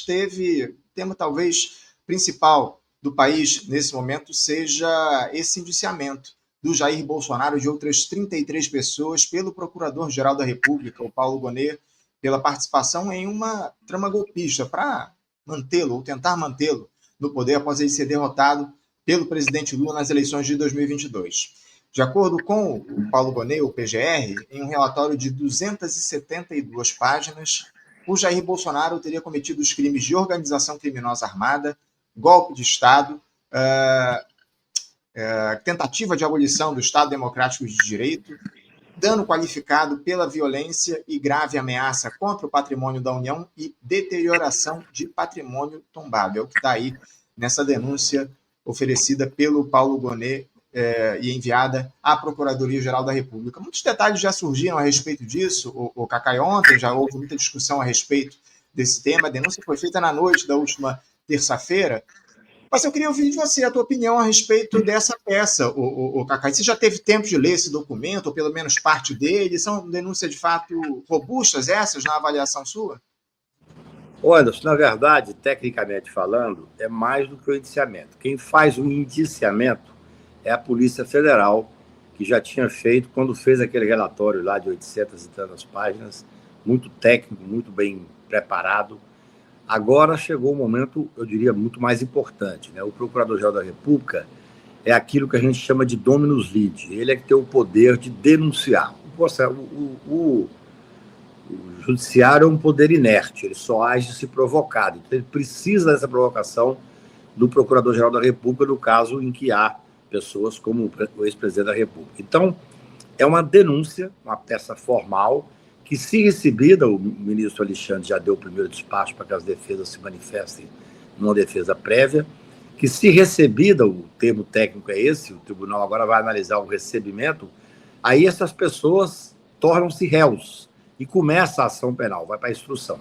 teve o tema talvez principal do país nesse momento seja esse indiciamento do Jair Bolsonaro e de outras 33 pessoas pelo Procurador-Geral da República, o Paulo Gonet, pela participação em uma trama golpista para mantê-lo ou tentar mantê-lo no poder após ele ser derrotado pelo presidente Lula nas eleições de 2022. De acordo com o Paulo Gonet, o PGR, em um relatório de 272 páginas, o Jair Bolsonaro teria cometido os crimes de organização criminosa armada, golpe de Estado, tentativa de abolição do Estado Democrático de Direito, dano qualificado pela violência e grave ameaça contra o patrimônio da União e deterioração de patrimônio tombado. É o que está aí nessa denúncia oferecida pelo Paulo Gonet e enviada à Procuradoria-Geral da República. Muitos detalhes já surgiram a respeito disso. O Cacai, ontem já houve muita discussão a respeito desse tema. A denúncia foi feita na noite da última terça-feira. Mas eu queria ouvir de você a tua opinião a respeito dessa peça, o Cacai. Você já teve tempo de ler esse documento, ou pelo menos parte dele? São denúncias de fato robustas essas na avaliação sua? Olha, na verdade, tecnicamente falando, é mais do que o indiciamento. Quem faz o indiciamento é a Polícia Federal, que já tinha feito, quando fez aquele relatório lá de 800 e tantas páginas, muito técnico, muito bem preparado. Agora chegou o momento, eu diria, muito mais importante, né? O Procurador-Geral da República é aquilo que a gente chama de dominus lide. Ele é que tem o poder de denunciar. O judiciário é um poder inerte, ele só age se provocado. Então, ele precisa dessa provocação do Procurador-Geral da República, no caso em que há pessoas como o ex-presidente da República. Então, é uma denúncia, uma peça formal, que, se recebida, o ministro Alexandre já deu o primeiro despacho para que as defesas se manifestem numa defesa prévia, que, se recebida, o termo técnico é esse, o tribunal agora vai analisar o recebimento, aí essas pessoas tornam-se réus e começa a ação penal, vai para a instrução.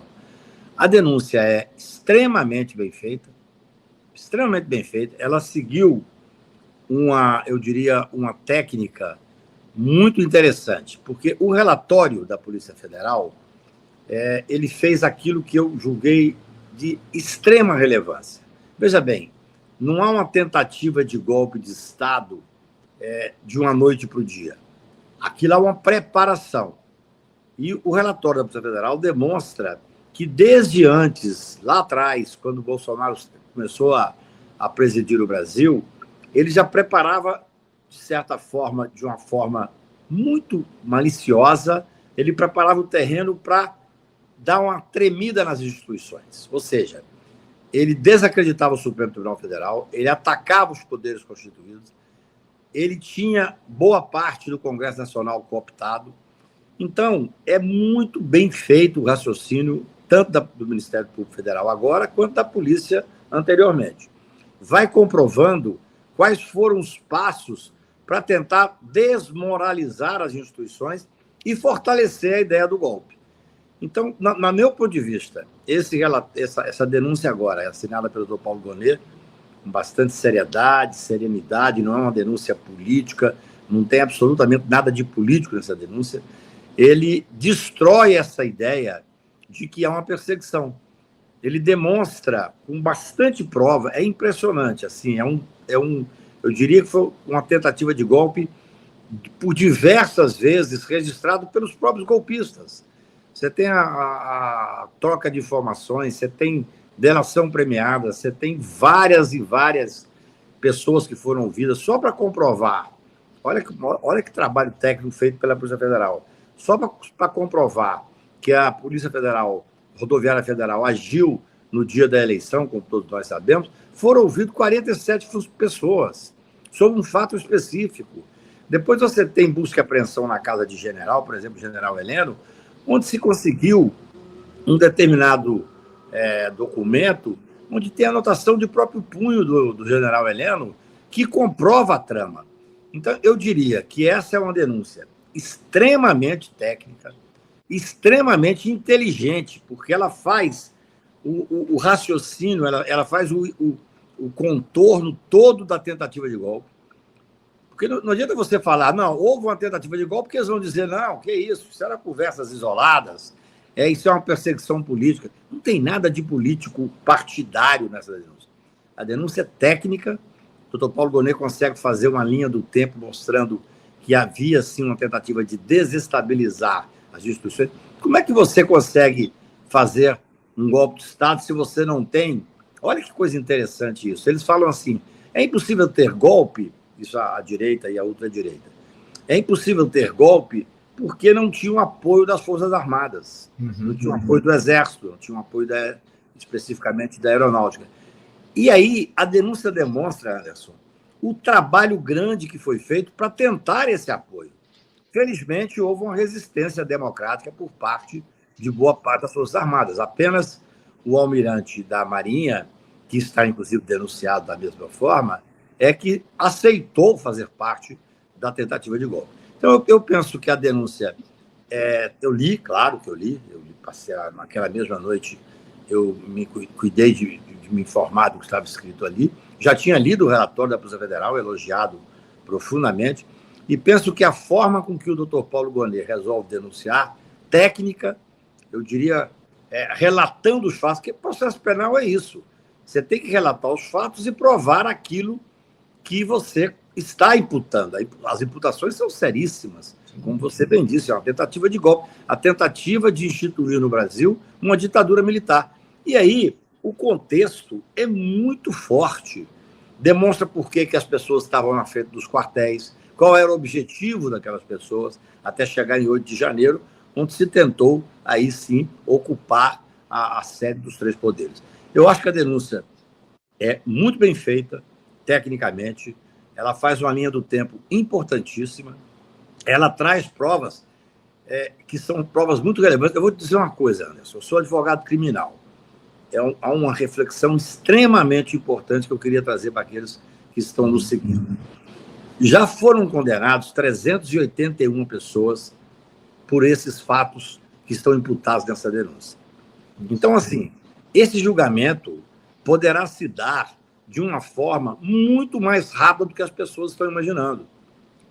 A denúncia é extremamente bem feita, ela seguiu eu diria, uma técnica muito interessante, porque o relatório da Polícia Federal, ele fez aquilo que eu julguei de extrema relevância. Veja bem, não há uma tentativa de golpe de Estado de uma noite para o dia. Aquilo é uma preparação. E o relatório da Polícia Federal demonstra que, desde antes, lá atrás, quando o Bolsonaro começou a presidir o Brasil, ele já preparava, de certa forma, de uma forma muito maliciosa, ele preparava o terreno para dar uma tremida nas instituições. Ou seja, ele desacreditava o Supremo Tribunal Federal, ele atacava os poderes constituídos, ele tinha boa parte do Congresso Nacional cooptado. Então, é muito bem feito o raciocínio, tanto do Ministério Público Federal agora, quanto da polícia anteriormente. Vai comprovando quais foram os passos para tentar desmoralizar as instituições e fortalecer a ideia do golpe. Então, no meu ponto de vista, essa denúncia agora é assinada pelo Dr. Paulo Gonet, com bastante seriedade, serenidade, não é uma denúncia política, não tem absolutamente nada de político nessa denúncia. Ele destrói essa ideia de que há uma perseguição. Ele demonstra com bastante prova, é impressionante, assim, eu diria que foi uma tentativa de golpe por diversas vezes registrado pelos próprios golpistas. Você tem a troca de informações, você tem delação premiada, você tem várias e várias pessoas que foram ouvidas só para comprovar. Olha que trabalho técnico feito pela Polícia Federal. Só para comprovar que a Polícia Federal, Rodoviária Federal, agiu no dia da eleição, como todos nós sabemos, foram ouvidas 47 pessoas sobre um fato específico. Depois você tem busca e apreensão na casa de general, por exemplo, general Heleno, onde se conseguiu um determinado documento, onde tem a anotação de próprio punho do general Heleno, que comprova a trama. Então, eu diria que essa é uma denúncia extremamente técnica, extremamente inteligente, porque ela faz o raciocínio, ela faz o contorno todo da tentativa de golpe. Porque não adianta você falar, não, houve uma tentativa de golpe, porque eles vão dizer, não, que isso eram conversas isoladas, Isso é uma perseguição política. Não tem nada de político partidário nessa denúncia. A denúncia é técnica. O doutor Paulo Gonet consegue fazer uma linha do tempo mostrando que havia, sim, uma tentativa de desestabilizar as instituições. Como é que você consegue fazer um golpe de Estado se você não tem... Olha que coisa interessante isso. Eles falam assim, é impossível ter golpe, isso a direita e a ultradireita, é impossível ter golpe porque não tinha o apoio das Forças Armadas, não tinha o apoio do Exército, não tinha o apoio especificamente da Aeronáutica. E aí a denúncia demonstra, Anderson, o trabalho grande que foi feito para tentar esse apoio. Felizmente, houve uma resistência democrática por parte de boa parte das Forças Armadas. Apenas o almirante da Marinha, que está, inclusive, denunciado da mesma forma, é que aceitou fazer parte da tentativa de golpe. Então, eu penso que a denúncia... eu li, claro que eu li, passei naquela mesma noite, eu me cuidei de me informar do que estava escrito ali, já tinha lido o relatório da Polícia Federal, elogiado profundamente, e penso que a forma com que o doutor Paulo Gonet resolve denunciar, técnica, eu diria, relatando os fatos, porque processo penal é isso. Você tem que relatar os fatos e provar aquilo que você está imputando. As imputações são seríssimas, como você bem disse, é uma tentativa de golpe, a tentativa de instituir no Brasil uma ditadura militar. E aí, o contexto é muito forte, demonstra por que as pessoas estavam na frente dos quartéis, qual era o objetivo daquelas pessoas, até chegar em 8 de janeiro, onde se tentou, aí sim, ocupar a sede dos 3 poderes. Eu acho que a denúncia é muito bem feita, tecnicamente, ela faz uma linha do tempo importantíssima, ela traz provas que são provas muito relevantes. Eu vou te dizer uma coisa, Anderson, eu sou advogado criminal. Há uma reflexão extremamente importante que eu queria trazer para aqueles que estão nos seguindo. Já foram condenados 381 pessoas por esses fatos que estão imputados nessa denúncia. Então, assim, esse julgamento poderá se dar de uma forma muito mais rápida do que as pessoas estão imaginando.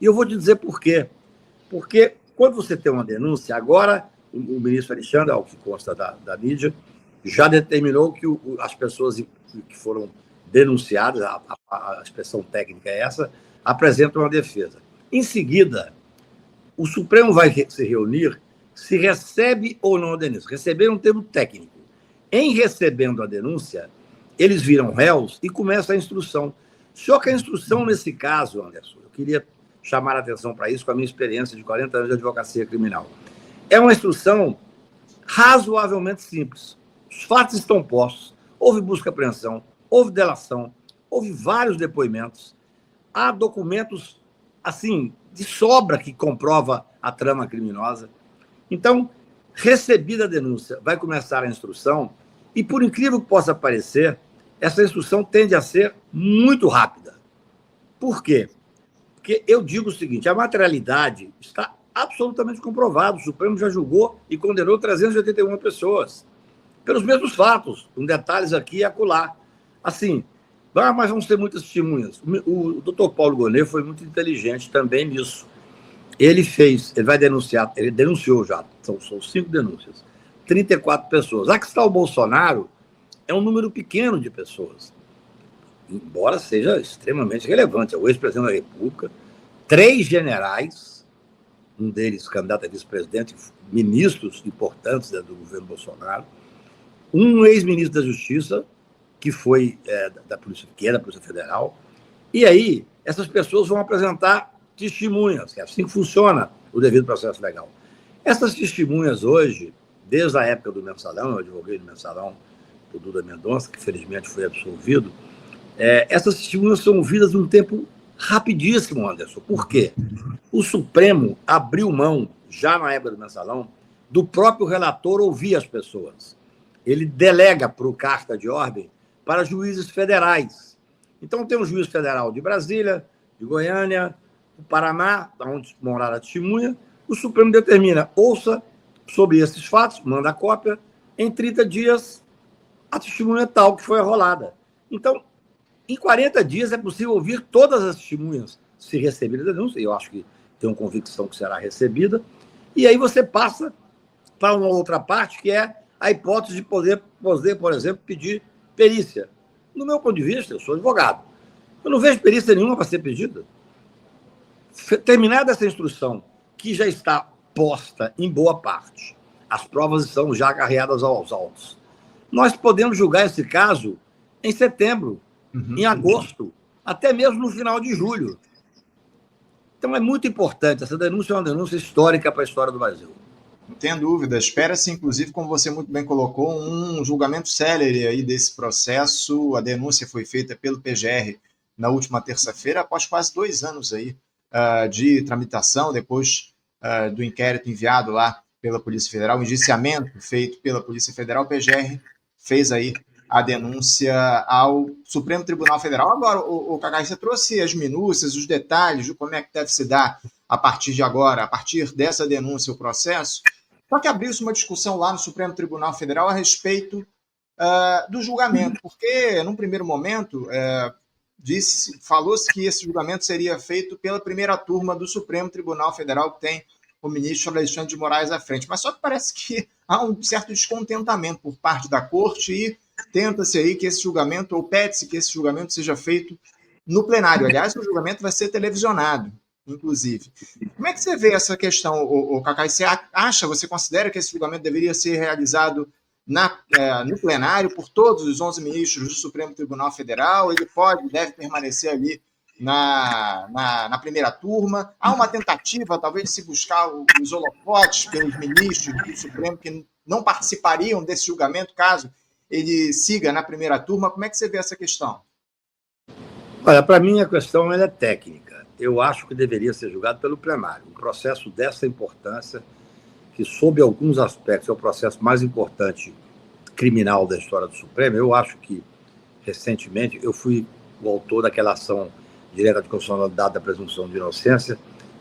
E eu vou te dizer por quê. Porque quando você tem uma denúncia, agora o ministro Alexandre, ao que consta da mídia, já determinou que as pessoas que foram denunciadas, a expressão técnica é essa, apresentam uma defesa. Em seguida, o Supremo vai se reunir se recebe ou não a denúncia. Receber é um termo técnico. Em recebendo a denúncia, eles viram réus e começa a instrução. Só que a instrução, nesse caso, Anderson, eu queria chamar a atenção para isso com a minha experiência de 40 anos de advocacia criminal. É uma instrução razoavelmente simples. Os fatos estão postos, houve busca e apreensão, houve delação, houve vários depoimentos, há documentos, assim, de sobra que comprova a trama criminosa. Então, recebida a denúncia, vai começar a instrução e, por incrível que possa parecer, essa instrução tende a ser muito rápida. Por quê? Porque eu digo o seguinte, a materialidade está absolutamente comprovada. O Supremo já julgou e condenou 381 pessoas pelos mesmos fatos, com detalhes aqui e acolá. Assim, mas vamos ter muitas testemunhas. O doutor Paulo Gonet foi muito inteligente também nisso. Ele vai denunciar, ele denunciou já, são 5 denúncias, 34 pessoas. Aqui está o Bolsonaro, é um número pequeno de pessoas, embora seja extremamente relevante. É o ex-presidente da República, 3 generais, um deles candidato a vice-presidente, ministros importantes do governo Bolsonaro, um ex-ministro da Justiça, que foi da Polícia Federal, e aí essas pessoas vão apresentar testemunhas, que é assim que funciona o devido processo legal. Essas testemunhas hoje, desde a época do Mensalão, eu advoguei no Mensalão, o Duda Mendonça, que felizmente foi absolvido, essas testemunhas são ouvidas num tempo rapidíssimo, Anderson. Por quê? O Supremo abriu mão, já na época do Mensalão, do próprio relator ouvir as pessoas. Ele delega para o carta de ordem para juízes federais. Então, tem um juiz federal de Brasília, de Goiânia, do Paraná, onde morar a testemunha, o Supremo determina, ouça sobre esses fatos, manda a cópia, em 30 dias, a testemunha tal que foi arrolada. Então, em 40 dias é possível ouvir todas as testemunhas, se receber a denúncia, e eu acho que tenho convicção que será recebida, e aí você passa para uma outra parte, que é a hipótese de poder, por exemplo, pedir perícia. No meu ponto de vista, eu sou advogado. Eu não vejo perícia nenhuma para ser pedida. Terminada essa instrução, que já está posta em boa parte, as provas estão já acarreadas aos autos, nós podemos julgar esse caso em setembro, em agosto, até mesmo no final de julho. Então é muito importante. Essa denúncia é uma denúncia histórica para a história do Brasil. Não tenha dúvida. Espera-se, inclusive, como você muito bem colocou, um julgamento célere aí desse processo. A denúncia foi feita pelo PGR na última terça-feira, após quase 2 anos aí de tramitação, depois do inquérito enviado lá pela Polícia Federal, o indiciamento feito pela Polícia Federal, o PGR fez aí a denúncia ao Supremo Tribunal Federal. Agora, o Cacai, você trouxe as minúcias, os detalhes de como é que deve se dar a partir de agora, a partir dessa denúncia, o processo. Só que abriu-se uma discussão lá no Supremo Tribunal Federal a respeito do julgamento, porque, num primeiro momento, falou-se que esse julgamento seria feito pela primeira turma do Supremo Tribunal Federal, que tem o ministro Alexandre de Moraes à frente. Mas só que parece que há um certo descontentamento por parte da Corte e tenta-se aí que esse julgamento, ou pede-se que esse julgamento seja feito no plenário. Aliás, o julgamento vai ser televisionado, inclusive. Como é que você vê essa questão, Cacai? Você considera que esse julgamento deveria ser realizado no plenário por todos os 11 ministros do Supremo Tribunal Federal? Ele deve permanecer ali na primeira turma? Há uma tentativa, talvez, de se buscar os holofotes pelos ministros do Supremo que não participariam desse julgamento, caso ele siga na primeira turma. Como é que você vê essa questão? Olha, para mim a questão é técnica. Eu acho que deveria ser julgado pelo plenário. Um processo dessa importância, que sob alguns aspectos é o processo mais importante criminal da história do Supremo. Eu acho que, recentemente, eu fui o autor daquela ação direta de constitucionalidade da presunção de inocência,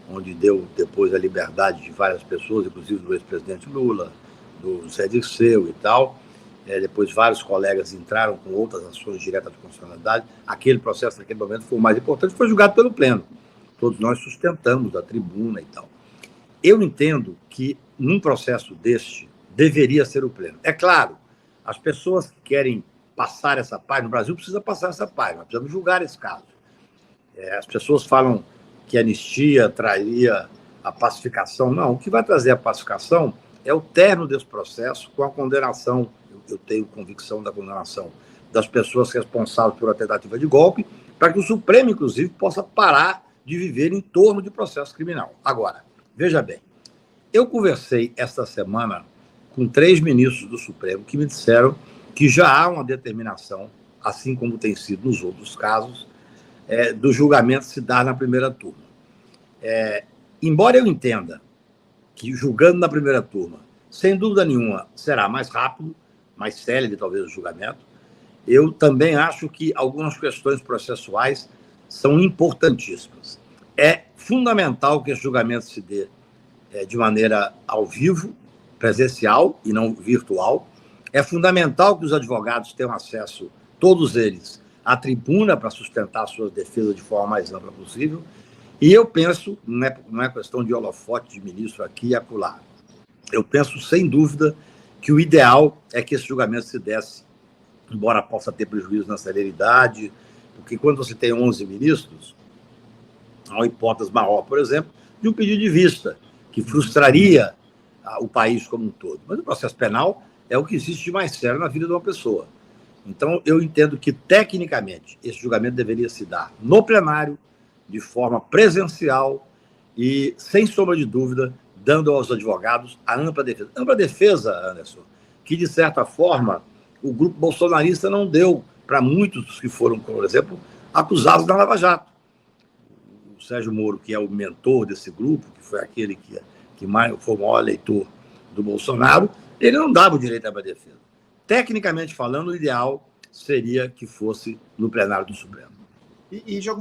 onde deu depois a liberdade de várias pessoas, inclusive do ex-presidente Lula, do Zé Dirceu e tal. Depois vários colegas entraram com outras ações diretas de constitucionalidade. Aquele processo, naquele momento, foi o mais importante, foi julgado pelo Pleno. Todos nós sustentamos a tribuna e tal. Eu entendo que, num processo deste, deveria ser o Pleno. É claro, as pessoas que querem passar essa página, no Brasil precisa passar essa página, nós precisamos julgar esse caso. As pessoas falam que a anistia traria a pacificação. Não, o que vai trazer a pacificação é o término desse processo com a condenação, eu tenho convicção da condenação das pessoas responsáveis por uma tentativa de golpe, para que o Supremo, inclusive, possa parar de viver em torno de processo criminal. Agora, veja bem, eu conversei esta semana com 3 ministros do Supremo que me disseram que já há uma determinação, assim como tem sido nos outros casos, do julgamento se dar na primeira turma. Embora eu entenda que, julgando na primeira turma, sem dúvida nenhuma, será mais rápido, mais célere, talvez, o julgamento, eu também acho que algumas questões processuais são importantíssimas. É fundamental que esse julgamento se dê de maneira ao vivo, presencial e não virtual. É fundamental que os advogados tenham acesso, todos eles, à tribuna para sustentar suas defesas de forma mais ampla possível. E eu penso, não é questão de holofote de ministro aqui e acolá, eu penso, sem dúvida, que o ideal é que esse julgamento se desse, embora possa ter prejuízo na celeridade, porque quando você tem 11 ministros, há uma hipótese maior, por exemplo, de um pedido de vista, que frustraria o país como um todo. Mas o processo penal é o que existe de mais sério na vida de uma pessoa. Então, eu entendo que, tecnicamente, esse julgamento deveria se dar no plenário, de forma presencial e, sem sombra de dúvida, dando aos advogados a ampla defesa. Ampla defesa, Anderson, que, de certa forma, o grupo bolsonarista não deu para muitos dos que foram, por exemplo, acusados da Lava Jato. O Sérgio Moro, que é o mentor desse grupo, que foi aquele que foi o maior eleitor do Bolsonaro, ele não dava o direito à defesa. Tecnicamente falando, o ideal seria que fosse no plenário do Supremo. E de